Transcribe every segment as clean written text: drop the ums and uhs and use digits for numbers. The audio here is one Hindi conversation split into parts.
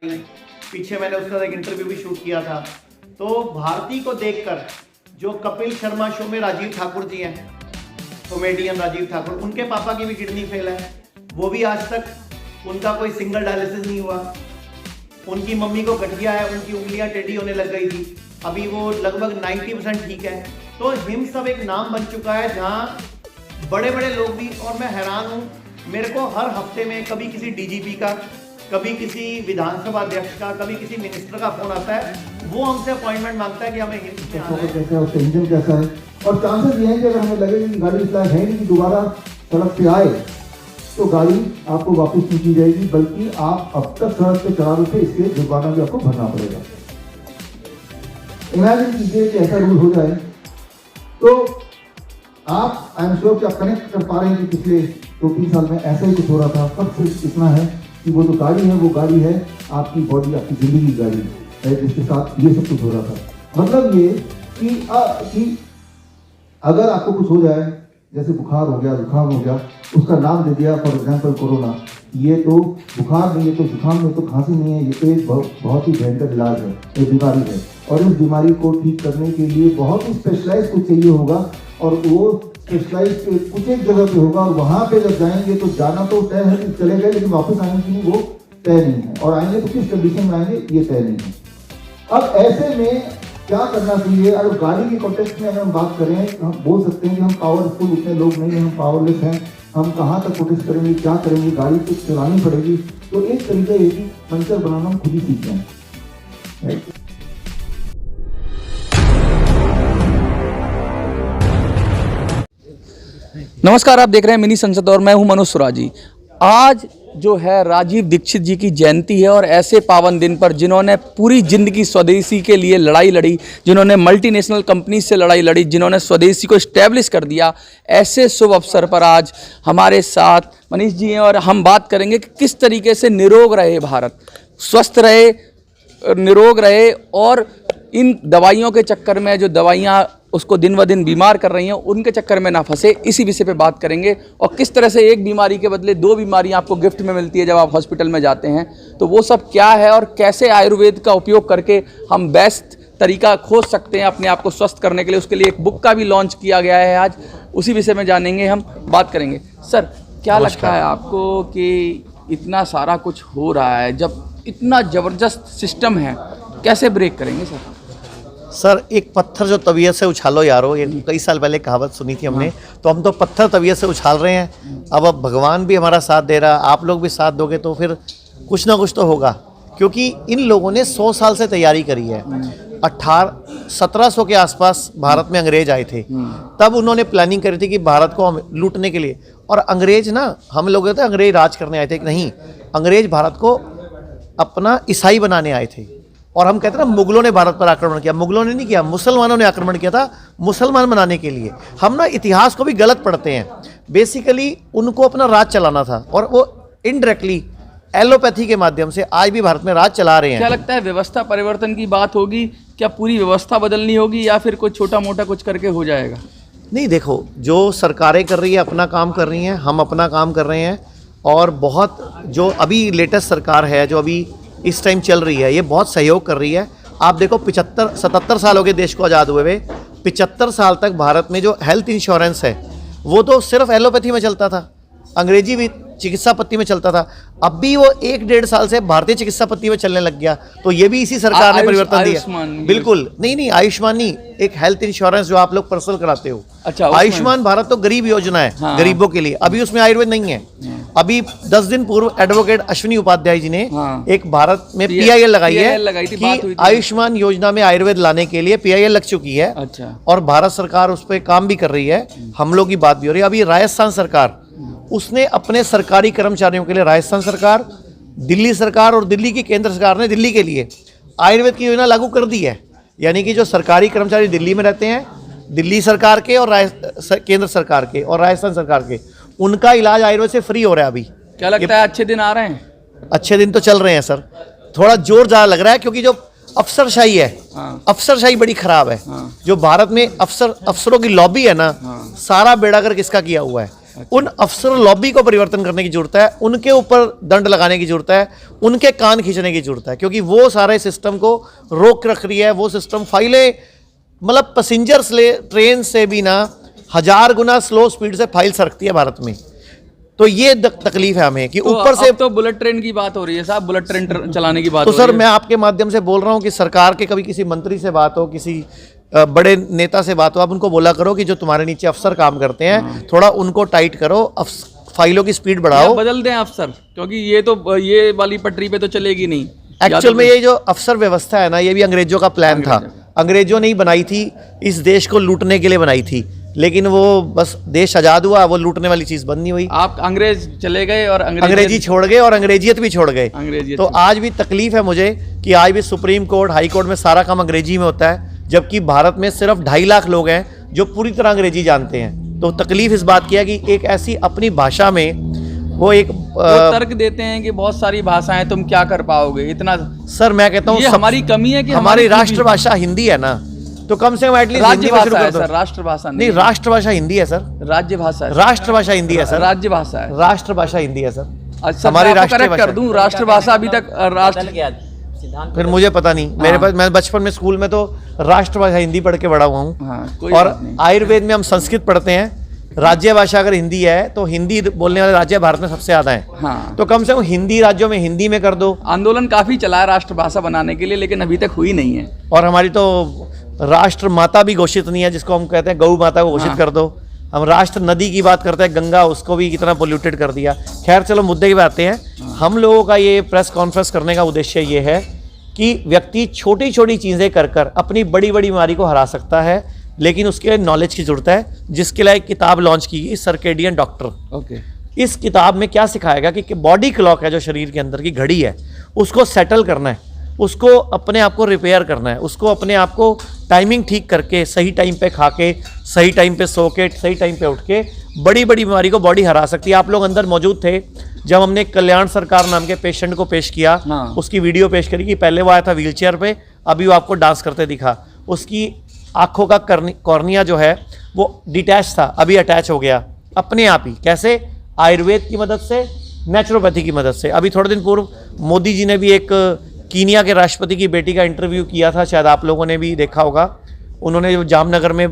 पीछे मैंने उसका एक इंटरव्यू भी शूट किया था। तो भारती को देखकर जो कपिल शर्मा शो में राजीव ठाकुर जी हैं, कॉमेडियन राजीव ठाकुर, उनके पापा की भी किडनी फेल है, वो भी आज तक उनका कोई सिंगल डायलिसिस नहीं हुआ। उनकी मम्मी को गठिया है, उनकी उंगलियां टेढ़ी होने लग गई थी, अभी वो लगभग 90% ठीक है। तो हिम सब एक नाम बन चुका है जहाँ बड़े बड़े लोग भी, और मैं हैरान हूँ, मेरे को हर हफ्ते में कभी किसी डीजीपी का, कभी किसी विधानसभा अध्यक्ष का, कभी किसी मिनिस्टर का फोन आता है, वो हमसे अपॉइंटमेंट मांगता है कि हमें हिम्स में आना है। कैसा है, उसका इंजन कैसा है, और चांसेस ये हैं कि अगर हमें लगे कि गाड़ी इस लायक है नहीं कि दोबारा सड़क पे आए, तो गाड़ी आपको वापस नहीं की जाएगी, बल्कि आप अब तक सड़क पे चला रहे थे इसलिए जुर्माना भी आपको भरना पड़ेगा। इमेजिन कीजिए कि ऐसा रूल हो जाए, तो आप आई एम श्योर कि आप कनेक्ट कर पा रहे हैं कि पिछले 2-3 साल में ऐसा ही कुछ हो रहा था। फर्क सिर्फ इतना है कि वो जो गाड़ी है वो गाड़ी है आपकी बॉडी, आपकी जिंदगी की गाड़ी है, जिसके साथ ये सब कुछ हो रहा था। मतलब ये कि अगर आपको कुछ हो जाए, जैसे बुखार हो गया, जुकाम हो गया, उसका नाम दे दिया फॉर एग्जाम्पल कोरोना, ये तो बुखार नहीं है, तो जुकाम नहीं, तो खांसी नहीं है, ये तो एक बहुत ही भयंकर इलाज है, एक बीमारी है, और इस बीमारी को ठीक करने के लिए बहुत ही स्पेशलाइज कुछ चाहिए होगा, और वो स्पेशलाइज कुछ एक जगह पे होगा, और वहाँ पे जब जाएंगे तो जाना तो तय है कि चले गए, लेकिन वापस आएंगे कि नहीं वो तय नहीं है, और आएंगे तो किस कंडीशन में आएंगे ये तय नहीं है। अब ऐसे में क्या करना चाहिए? अगर गाड़ी के कॉन्टेक्स्ट में अगर हम बात करें, हम बोल सकते हैं कि हम पावरफुल उतने लोग नहीं हैं, हम पावरलेस हैं, हम कहाँ तक प्रोटेस्ट करेंगे, क्या करेंगे, गाड़ी तो चलानी पड़ेगी। तो एक तरीका ये कि पंचर बनाना हम खुद ही सीख जाएं। नमस्कार, आप देख रहे हैं मिनी संसद और मैं हूं मनोज सुराजी। आज जो है राजीव दीक्षित जी की जयंती है, और ऐसे पावन दिन पर जिन्होंने पूरी ज़िंदगी स्वदेशी के लिए लड़ाई लड़ी, जिन्होंने मल्टीनेशनल कंपनी से लड़ाई लड़ी, जिन्होंने स्वदेशी को इस्टेब्लिश कर दिया, ऐसे शुभ अवसर पर आज हमारे साथ मनीष जी हैं, और हम बात करेंगे कि किस तरीके से निरोग रहे भारत, स्वस्थ रहे, निरोग रहे, और इन दवाइयों के चक्कर में जो दवाइयाँ उसको दिन ब दिन बीमार कर रही हैं, उनके चक्कर में ना फंसे। इसी विषय पे बात करेंगे, और किस तरह से एक बीमारी के बदले 2 बीमारियां आपको गिफ्ट में मिलती है जब आप हॉस्पिटल में जाते हैं, तो वो सब क्या है, और कैसे आयुर्वेद का उपयोग करके हम बेस्ट तरीका खोज सकते हैं अपने आप को स्वस्थ करने के लिए। उसके लिए एक बुक का भी लॉन्च किया गया है आज, उसी विषय में जानेंगे, हम बात करेंगे। सर, क्या लगता है आपको कि इतना सारा कुछ हो रहा है, जब इतना ज़बरदस्त सिस्टम है, कैसे ब्रेक करेंगे सर? सर, एक पत्थर जो तबीयत से उछालो यारो, ये कई साल पहले कहावत सुनी थी हमने, तो हम तो पत्थर तबीयत से उछाल रहे हैं। अब भगवान भी हमारा साथ दे रहा, आप लोग भी साथ दोगे तो फिर कुछ ना कुछ तो होगा, क्योंकि इन लोगों ने 100 साल से तैयारी करी है। 1700 के आसपास भारत में अंग्रेज आए थे, तब उन्होंने प्लानिंग करी थी कि भारत को लूटने के लिए। और अंग्रेज ना, हम लोग कहते हैं अंग्रेज राज करने आए थे, नहीं, अंग्रेज भारत को अपना ईसाई बनाने आए थे। और हम कहते हैं ना, मुगलों ने भारत पर आक्रमण किया, मुगलों ने नहीं किया, मुसलमानों ने आक्रमण किया था, मुसलमान बनाने के लिए। हम ना इतिहास को भी गलत पढ़ते हैं। बेसिकली उनको अपना राज चलाना था, और वो इनडायरेक्टली एलोपैथी के माध्यम से आज भी भारत में राज चला रहे हैं। क्या लगता है, व्यवस्था परिवर्तन की बात होगी, क्या पूरी व्यवस्था बदलनी होगी, या फिर कुछ छोटा मोटा कुछ करके हो जाएगा? नहीं, देखो, जो सरकारें कर रही है अपना काम कर रही हैं, हम अपना काम कर रहे हैं, और बहुत जो अभी लेटेस्ट सरकार है जो अभी इस टाइम चल रही है, ये बहुत सहयोग कर रही है। आप देखो, 75-77 साल हो गए देश को आज़ाद हुए हुए, 75 साल तक भारत में जो हेल्थ इंश्योरेंस है वो तो सिर्फ एलोपैथी में चलता था, अंग्रेजी भी चिकित्सा पत्ती में चलता था। अब भी वो 1-1.5 साल से भारतीय चिकित्सा पत्ती में चलने लग गया, तो ये भी इसी सरकार ने परिवर्तन दिया। बिल्कुल नहीं, आयुष्मान नहीं, एक हेल्थ इंश्योरेंस जो आप लोग पर्सनल कराते हो। अच्छा, आयुष्मान भारत तो गरीब योजना है, हाँ, गरीबों के लिए। अभी उसमें आयुर्वेद नहीं है। अभी 10 दिन पूर्व एडवोकेट अश्विनी उपाध्याय जी ने एक भारत में PIL लगाई है कि आयुष्मान योजना में आयुर्वेद लाने के लिए PIL लग चुकी है। अच्छा। और भारत सरकार उस पर काम भी कर रही है, हम लोग की बात भी हो रही है। अभी राजस्थान सरकार, उसने अपने सरकारी कर्मचारियों के लिए, राजस्थान सरकार, दिल्ली सरकार और दिल्ली की केंद्र सरकार ने दिल्ली के लिए आयुर्वेद की योजना लागू कर दी है। यानी कि जो सरकारी कर्मचारी दिल्ली में रहते हैं, दिल्ली सरकार के और केंद्र सरकार के और राजस्थान सरकार के, उनका इलाज आयुर्वेद से फ्री हो रहा है। अभी क्या लगता है, अच्छे दिन आ रहे हैं? अच्छे दिन तो चल रहे हैं सर, थोड़ा जोर ज़्यादा लग रहा है, क्योंकि जो अफसरशाही है, अफसरशाही बड़ी खराब है। जो भारत में अफसरों की लॉबी है ना, सारा बेड़ा गर्क किसका किया हुआ है। उन अफसर लॉबी को परिवर्तन करने की जरूरत है, उनके ऊपर दंड लगाने की जरूरत है, उनके कान खींचने की जरूरत है, क्योंकि वो सारे सिस्टम को रोक रख रही है। वो सिस्टम फाइलें मतलब पैसेंजर्स ले ट्रेन से भी ना 1000 गुना स्लो स्पीड से फाइल सरकती है भारत में। तो ये तकलीफ है हमें कि तो ऊपर से तो बुलेट ट्रेन की बात हो रही है साहब, बुलेट ट्रेन चलाने की बात तो हो सर रही है। मैं आपके माध्यम से बोल रहा हूँ कि सरकार के कभी किसी मंत्री से बात हो, किसी बड़े नेता से बात हो, आप उनको बोला करो कि जो तुम्हारे नीचे अफसर काम करते हैं थोड़ा उनको टाइट करो, फाइलों की स्पीड बढ़ाओ। या बदल दें अफसर, क्योंकि ये वाली पटरी पे तो चलेगी नहीं। एक्चुअल में ये जो अफसर व्यवस्था है ना, ये भी अंग्रेजों का प्लान था। अंग्रेजों ने ही बनाई थी, इस देश को लूटने के लिए बनाई थी, लेकिन वो बस देश आजाद हुआ, वो लूटने वाली चीज बंद नहीं हुई। आप अंग्रेज चले गए और अंग्रेजी छोड़ गए और अंग्रेजियत भी छोड़ गए। तो आज भी तकलीफ है मुझे कि आज भी सुप्रीम कोर्ट, हाई कोर्ट में सारा काम अंग्रेजी में होता है, जबकि भारत में सिर्फ 2.5 लाख लोग हैं जो पूरी तरह अंग्रेजी जानते हैं। तो तकलीफ इस बात की है कि एक ऐसी अपनी भाषा में वो एक तर्क देते हैं कि बहुत सारी भाषाएं तुम क्या कर पाओगे इतना। सर मैं कहता हूँ ये हमारी कमी है कि हमारी राष्ट्रभाषा हिंदी है ना, तो कम से कम एटलीस्ट हिंदी में शुरू कर दो। राष्ट्रभाषा नहीं, राष्ट्रभाषा हिंदी है सर। राज्य भाषा है। राष्ट्रभाषा हिंदी है सर। राज्य भाषा है। राष्ट्रभाषा हिंदी है सर। अच्छा, हमारी राष्ट्रीय भाषा कर दूं, राष्ट्रभाषा अभी तक राष्ट्र, फिर मुझे पता नहीं, मेरे पास मैं बचपन में स्कूल में तो राष्ट्रभाषा हिंदी पढ़ के बड़ा हुआ हूँ। और आयुर्वेद में हम संस्कृत पढ़ते हैं। राज्य भाषा अगर हिंदी है तो हिंदी बोलने वाले राज्य भारत में सबसे ज्यादा हैं। हाँ। तो कम से कम हिंदी राज्यों में हिंदी में कर दो। आंदोलन काफी चला है राष्ट्रभाषा बनाने के लिए, लेकिन अभी तक हुई नहीं है। और हमारी तो राष्ट्र माता भी घोषित नहीं है, जिसको हम कहते हैं गौ माता को घोषित कर दो। हम राष्ट्र नदी की बात करते हैं, गंगा, उसको भी कितना पोल्यूटेड कर दिया। खैर चलो मुद्दे की बात आते हैं। हम लोगों का ये प्रेस कॉन्फ्रेंस करने का उद्देश्य ये है कि व्यक्ति छोटी छोटी चीज़ें कर कर अपनी बड़ी बड़ी बीमारी को हरा सकता है, लेकिन उसके लिए नॉलेज की जरूरत है, जिसके लिए एक किताब लॉन्च की गई, सर्केडियन डॉक्टर। ओके। इस किताब में क्या सिखाएगा कि बॉडी क्लॉक है जो शरीर के अंदर की घड़ी है, उसको सेटल करना है, उसको अपने आप को रिपेयर करना है, उसको अपने आप को टाइमिंग ठीक करके सही टाइम पे खा के, सही टाइम पे सो के, सही टाइम पे उठ के बड़ी बड़ी बीमारी को बॉडी हरा सकती है। आप लोग अंदर मौजूद थे जब हमने कल्याण सरकार नाम के पेशेंट को पेश किया। हाँ। उसकी वीडियो पेश करी कि पहले वो आया था व्हीलचेयर पे, अभी वो आपको डांस करते दिखा। उसकी आंखों का कॉर्निया जो है वो डिटैच था, अभी अटैच हो गया अपने आप ही। कैसे? आयुर्वेद की मदद से, नेचुरोपैथी की मदद से। अभी थोड़े दिन पूर्व मोदी जी ने भी एक कीनिया के राष्ट्रपति की बेटी का इंटरव्यू किया था, शायद आप लोगों ने भी देखा होगा। उन्होंने जो जामनगर में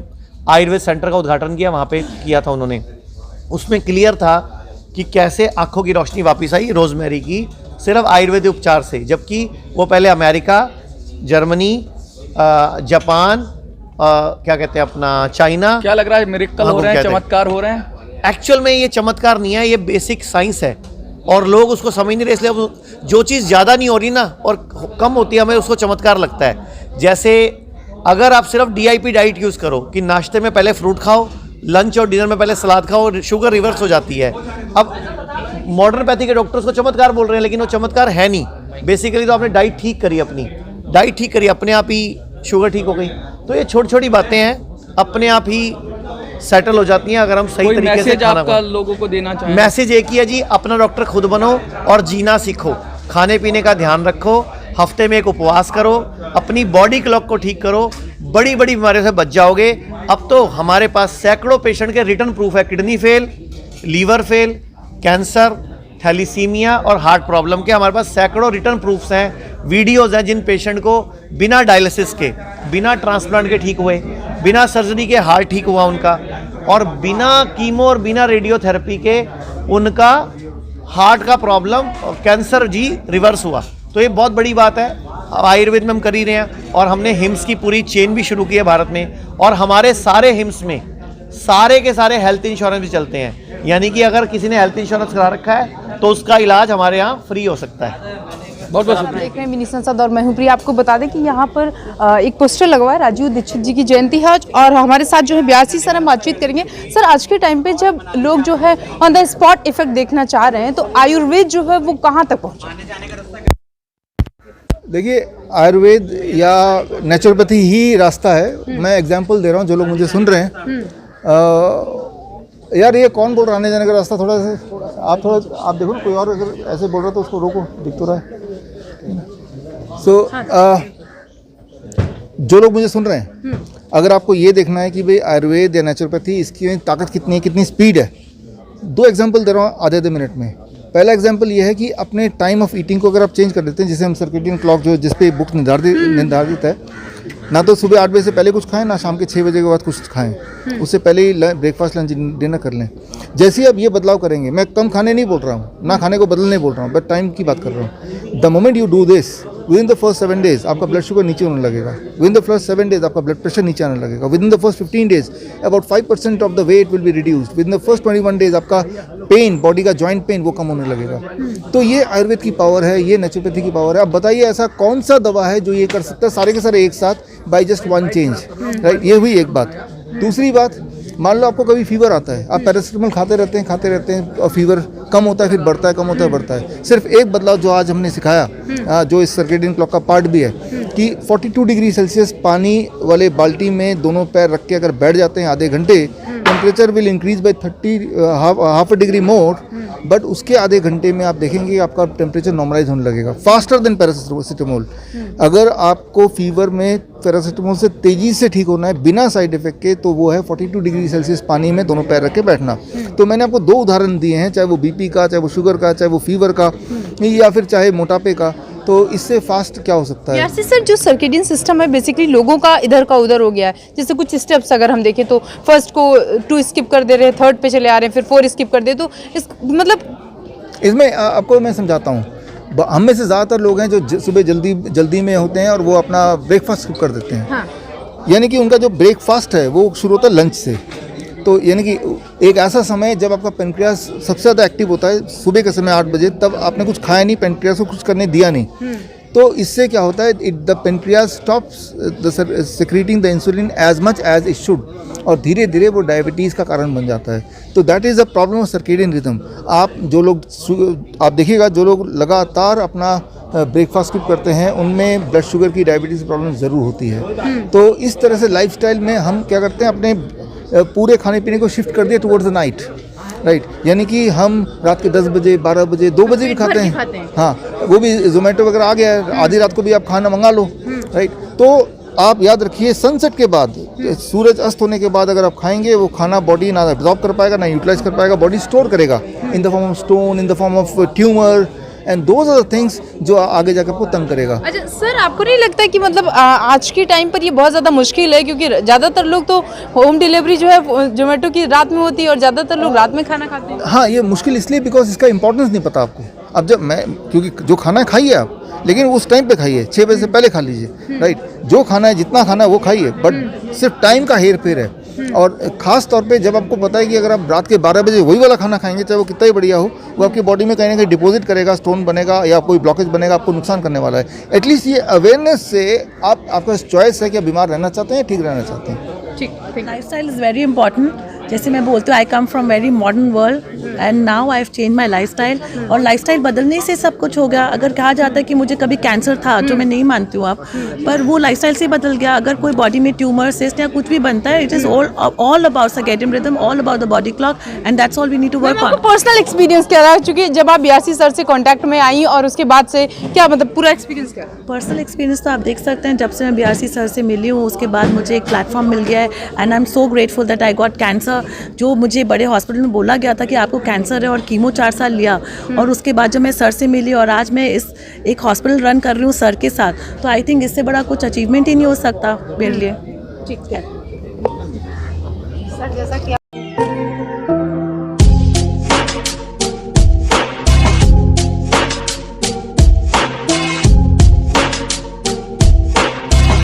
आयुर्वेद सेंटर का उद्घाटन किया, वहाँ पे किया था उन्होंने। उसमें क्लियर था कि कैसे आंखों की रोशनी वापस आई रोजमेरी की, सिर्फ आयुर्वेदिक उपचार से। जबकि वो पहले अमेरिका, जर्मनी, जापान, क्या कहते हैं अपना चाइना। क्या लग रहा है मिरेकल हो रहे हैं, चमत्कार हो रहे हैं? एक्चुअल में ये चमत्कार नहीं है, ये बेसिक साइंस है और लोग उसको समझ नहीं रहे। इसलिए जो चीज़ ज़्यादा नहीं हो रही ना और कम होती है, हमें उसको चमत्कार लगता है। जैसे अगर आप सिर्फ DIP डाइट यूज़ करो कि नाश्ते में पहले फ्रूट खाओ, लंच और डिनर में पहले सलाद खाओ, शुगर रिवर्स हो जाती है। अब मॉडर्न पैथी के डॉक्टर्स को चमत्कार बोल रहे हैं, लेकिन वो चमत्कार है नहीं। बेसिकली तो आपने डाइट ठीक करी, अपनी डाइट ठीक करी, अपने आप ही शुगर ठीक हो गई। तो ये छोटी छोटी बातें हैं, अपने आप ही सेटल हो जाती हैं अगर हम सही तरीके से खाना आपका लोगों को देना चाहिए। मैसेज एक ही है जी, अपना डॉक्टर खुद बनो और जीना सीखो, खाने पीने का ध्यान रखो, हफ्ते में एक उपवास करो, अपनी बॉडी क्लॉक को ठीक करो, बड़ी बड़ी बीमारियों से बच जाओगे। अब तो हमारे पास सैकड़ों पेशेंट के रिटर्न प्रूफ है, kidney fail, liver fail, cancer, thalassemia और हार्ट प्रॉब्लम के हमारे पास सैकड़ों रिटर्न प्रूफ्स हैं, वीडियोज़ हैं जिन पेशेंट को बिना डायलिसिस के, बिना ट्रांसप्लांट के ठीक हुए, बिना सर्जरी के हार्ट ठीक हुआ उनका, और बिना कीमो और बिना रेडियोथेरेपी के उनका हार्ट का प्रॉब्लम और कैंसर जी रिवर्स हुआ। तो ये बहुत बड़ी बात है। आयुर्वेद में हम कर ही रहे हैं और हमने हिम्स की पूरी चेन भी शुरू की है भारत में, और हमारे सारे हिम्स में सारे के सारे हेल्थ इंश्योरेंस भी चलते हैं। यानी कि अगर किसी ने हेल्थ इंश्योरेंस करा रखा है तो उसका इलाज हमारे यहाँ फ्री हो सकता है। बहुत बहुत आप देख रहे हैं मिनी संसद और मैं हूं प्रिया। आपको बता दें कि यहाँ पर एक पोस्टर लगा हुआ है, राजीव दीक्षित जी की जयंती है आज, और हमारे साथ जो है व्यासी सर हम बातचीत करेंगे। सर, आज के टाइम पे जब लोग जो है ऑन द स्पॉट इफेक्ट देखना चाह रहे हैं, तो आयुर्वेद जो है वो कहाँ तक पहुँचा? देखिए, आयुर्वेद या नेचुरोपैथी ही रास्ता है। मैं एग्जांपल दे रहा हूँ, जो लोग मुझे सुन रहे हैं, यार ये कौन बोल रहा है आने जाने का रास्ता, थोड़ा सा आप देखो ना, कोई और अगर ऐसे बोल रहा है तो उसको रोको, दिख तो रहा है। जो लोग मुझे सुन रहे हैं, अगर आपको ये देखना है कि भाई आयुर्वेद या नेचुरोपैथी इसकी ताकत कितनी है, कितनी स्पीड है, दो एग्जांपल दे रहा हूँ आधे मिनट में। पहला एग्जांपल ये है कि अपने टाइम ऑफ ईटिंग को अगर आप चेंज कर देते हैं, जैसे हम सर्केडियन क्लॉक जो जिस पे बुक निर्धारित है, ना तो सुबह 8 बजे से पहले कुछ खाएं, ना शाम के 6 बजे के बाद कुछ खाएं, उससे पहले ही ब्रेकफास्ट लंच डिनर कर लें। जैसे ही आप ये बदलाव करेंगे, मैं कम खाने नहीं बोल रहा हूँ, ना खाने को बदलने बोल रहा हूँ, बट टाइम की बात कर रहा हूँ। The moment you do this, with in the first 7 days आपका ब्लड शुगर नीचे होने लगेगा, with in the first 7 days आपका ब्लड प्रेशर नीचे आने लगेगा, with in the first 15 days about 5% of the weight will be reduced, with in the first 21 days आपका पेन, बॉडी का जॉइंट पेन वो कम होने लगेगा। तो ये आयुर्वेद की पावर है, ये नेचुरोपैथी की पावर है। अब बताइए ऐसा कौन सा दवा है जो ये कर सकता है सारे के सारे एक साथ by just one change, right. ये हुई एक बात। दूसरी बात, मान लो आपको कभी फीवर आता है, आप पैरासिटामोल खाते रहते हैं और फीवर कम होता है, फिर बढ़ता है, कम होता है, बढ़ता है। सिर्फ एक बदलाव जो आज हमने सिखाया, जो इस सर्केडियन क्लॉक का पार्ट भी है, कि 42 डिग्री सेल्सियस पानी वाले बाल्टी में दोनों पैर रख के अगर बैठ जाते हैं आधे घंटे, temperature will increase by 30 degree more, but उसके आधे घंटे में आप देखेंगे आपका टेम्परेचर नॉर्मलाइज होने लगेगा, फास्टर देन पैरासिटामोल। अगर आपको फीवर में पैरासिटामोल से तेज़ी से ठीक होना है बिना साइड इफेक्ट के, तो वो है 42 डिग्री सेल्सियस पानी में दोनों पैर रख के बैठना। तो मैंने आपको 2 उदाहरण दिए हैं, चाहे वो बीपी का, चाहे वो शुगर का, चाहे वो फीवर का, या फिर चाहे मोटापे का। तो इससे फास्ट क्या हो सकता है? यार सर, जो सर्केडियन सिस्टम है बेसिकली लोगों का इधर का उधर हो गया है। जैसे कुछ स्टेप्स अगर हम देखें तो फर्स्ट को 2 स्किप कर दे रहे हैं, 3rd पे चले आ रहे हैं, फिर 4 स्किप कर दे, तो इस मतलब इसमें आपको मैं समझाता हूँ। हम में से ज़्यादातर लोग हैं जो सुबह जल्दी में होते हैं और वो अपना ब्रेकफास्ट स्किप कर देते हैं। हाँ। यानी कि उनका जो ब्रेकफास्ट है वो शुरू होता है लंच से। तो यानी कि एक ऐसा समय जब आपका पेनक्रियास सबसे ज़्यादा एक्टिव होता है, सुबह के समय 8 बजे, तब आपने कुछ खाया नहीं, पेनक्रियास को कुछ करने दिया नहीं। तो इससे क्या होता है, the pancreas stops the secreting the insulin as much as it should, और धीरे धीरे वो डायबिटीज़ का कारण बन जाता है। तो that is a problem of circadian rhythm. आप देखिएगा जो लोग लगातार अपना ब्रेकफास्ट स्किप करते हैं, उनमें ब्लड शुगर की, डायबिटीज़ प्रॉब्लम ज़रूर होती है। तो इस तरह से लाइफस्टाइल में हम क्या करते हैं, अपने पूरे खाने पीने को शिफ्ट कर दिया टुवर्ड्स द नाइट, राइट। यानी कि हम रात के 10 बजे, 12 बजे, 2 बजे भी खाते हैं। हाँ, वो भी जोमेटो वगैरह आ गया है, आधी रात को भी आप खाना मंगा लो, राइट। तो आप याद रखिए, सनसेट के बाद, सूरज अस्त होने के बाद अगर आप खाएंगे, वो खाना बॉडी ना एब्जॉर्ब कर पाएगा, ना यूटिलाइज कर पाएगा, बॉडी स्टोर करेगा in the form of stone, in the form of tumour, and those are the things जो आगे जाकर आपको तंग करेगा। अच्छा सर, आपको नहीं लगता कि मतलब आज के टाइम पर ये बहुत ज़्यादा मुश्किल है, क्योंकि ज़्यादातर लोग तो होम डिलीवरी जो है जोमेटो की रात में होती है और ज़्यादातर लोग रात में खाना खाते हैं? हाँ, ये मुश्किल इसलिए बिकॉज इसका इंपॉर्टेंस नहीं पता आपको। अब जब मैं, क्योंकि जो खाना खाइए आप, लेकिन उस टाइम पे खाइए, 6 बजे से पहले खा लीजिए, राइट। जो खाना है, जितना खाना है वो खाइए, बट सिर्फ टाइम का हेर फेर है। और ख़ास तौर पे जब आपको पता है कि अगर आप रात के 12 बजे वही वाला खाना खाएंगे, चाहे वो कितना ही बढ़िया हो, वो आपकी बॉडी में कहीं ना कहीं डिपॉजिट करेगा, स्टोन बनेगा या कोई ब्लॉकेज बनेगा, आपको नुकसान करने वाला है। एटलीस्ट ये अवेयरनेस से आपका चॉइस है कि आप बीमार रहना चाहते हैं, ठीक रहना चाहते हैं। ठीक। Lifestyle is very important. जैसे मैं बोलती हूँ, I come from very modern world and now I have change my lifestyle. और लाइफस्टाइल बदलने से सब कुछ हो गया। अगर कहा जाता है कि मुझे कभी कैंसर था, जो मैं नहीं मानती हूँ आप, पर वो लाइफस्टाइल से बदल गया। अगर कोई बॉडी में ट्यूमर, सिस्ट या कुछ भी बनता है, it is all about circadian rhythm, all about the body clock, and that's all we need to work on. Personal experience क्या रहा, क्योंकि जब आप BRC सर से कांटेक्ट में आई और उसके बाद से क्या मतलब पूरा एक्सपीरियंस क्या? पर्सनल एक्सपीरियंस तो आप देख सकते हैं, जब से मैं BRC सर से मिली हूँ उसके बाद मुझे एक प्लेटफॉर्म मिल गया है, and I am so grateful that I got cancer. जो मुझे बड़े हॉस्पिटल में बोला गया था कि आपको कैंसर है, और कीमो 4 साल लिया, और उसके बाद जब मैं सर से मिली और आज मैं इस एक हॉस्पिटल रन कर रही हूँ सर के साथ, तो आई थिंक इससे बड़ा कुछ अचीवमेंट ही नहीं हो सकता मेरे लिए। ठीक है सर, जैसा कि